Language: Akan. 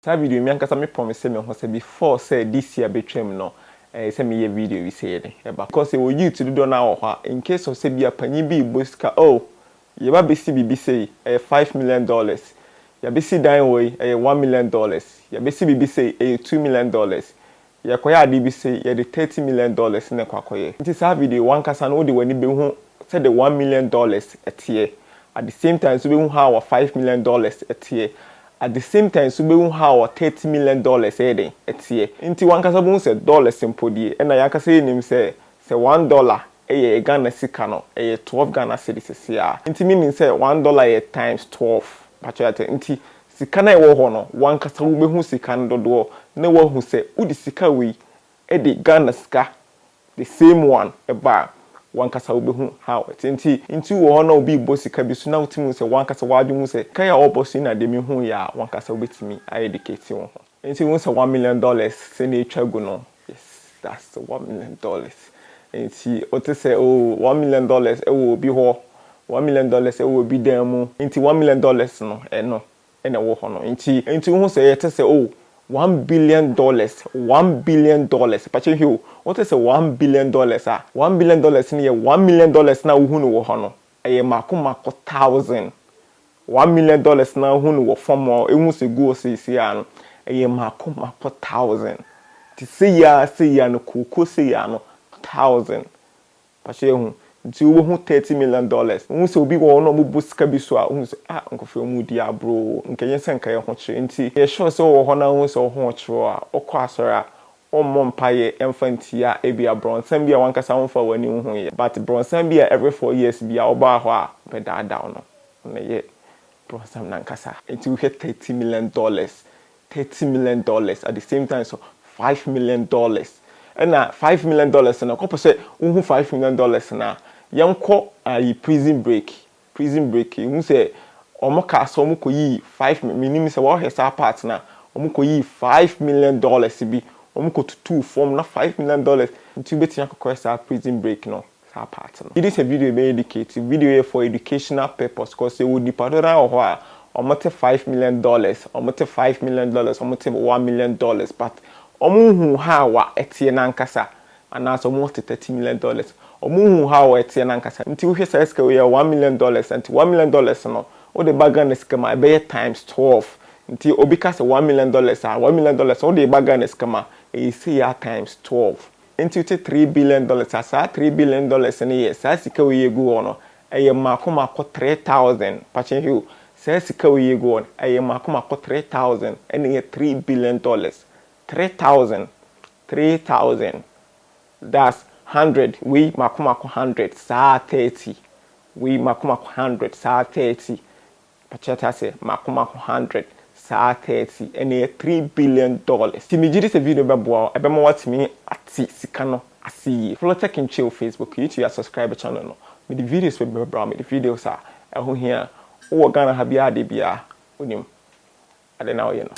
That video me ankasa me promise me ho say before say this year betwem no say me ye video we say because we YouTube do na ho in case of say bia panyi bi boska ye ba be bibi say $5 million ya be si dan way $1 million ya be si bibi say $2 million ya koya ade bi say ye the $30 million na kwakoye nti sa video wankasa no de wani be hu say the $1 million etie at the same time so be hu how $5 million etie at the same time so be hu how $30 million etie nti wankasa bu say dollars impodie na yankasa yenim say $1 Ghana sika no 12 Ghana cedis ya nti meaning say $1 times 12 pachoate nti sika na ewo ho no wankasa wo be hu sika no dodo na wo hu say udi sika we de Ghana sika the same one eba wankasa wo be hu how nti wo ho na obi bo sika bi so na utimu say wankasa wadwum say kan ya oboso na de me hu ya wankasa wo betimi educate wo ho nti wo say $1 million say na etwagu no yes that's the $1 million nti ote say $1 million ewo bi ho $1 million ewo bi dan mu nti $1 million no ena wo ho no nti hu say yete say $1 billion $1 billion pache hiu what say $1 billion $1 billion ni $1 million na wo hu no wo ho no mako thousand $1 million na hu no wo form ehu se go se ya no mako thousand ti say ya no koko say ya no thousand pache hu nti wo hu $30 million hu se obi wo no mo busika bi so a hu se nkofo mu dia bro nkenye se nkaye ho kire nti ye sure se wo ho na hu se wo ho kire a okọ asora ommo mpaye emfantia ebia bronsan bia wankasa ho fa wani hu ye but bronsan bia every 4 years bia oba ho a be down no na ye bronsan nankasa nti we hit $30 million $30 million at the same time so $5 million and $5 million na ko say hu $5 million na yanko prison break hu say omo ka so omo koyi 5 minimum say wo hesa part na omo koyi $5 million bi omo ko tutu form na $5 million nti beti yakoko sa prison break no sa part no this a video be educative video for educational purpose because e would dipadora ho a omo te $5 million omo te $5 million omo te $1 million but omo hu ha wa etie na nkasa anaso omo te $30 million omo hu ha wa etie na nkasa nti wo hwesa eska we $1 million nti $1 million no o de baga na skema be times 12 nti obi ka se $1 million $1 million o de baga na skema see ya times 12 nti te $3 billion asa $3 billion ne yes asika we yegu ono mako 3000 pache hiu se asika we yegu ono mako 3000 ene $3 billion 3000 that's 100 we mako 100 sa 30 we mako 100 sa 30 pachata se mako 100 sa 30 ene $3 billion ti mi jiri se video be boa ebe mo watimi ati sika no asi follow tech in chill Facebook YouTube subscribe channel no me the videos we be bra me the videos a ho hia wo Ghana ha bia de bia onim ade na wo ye no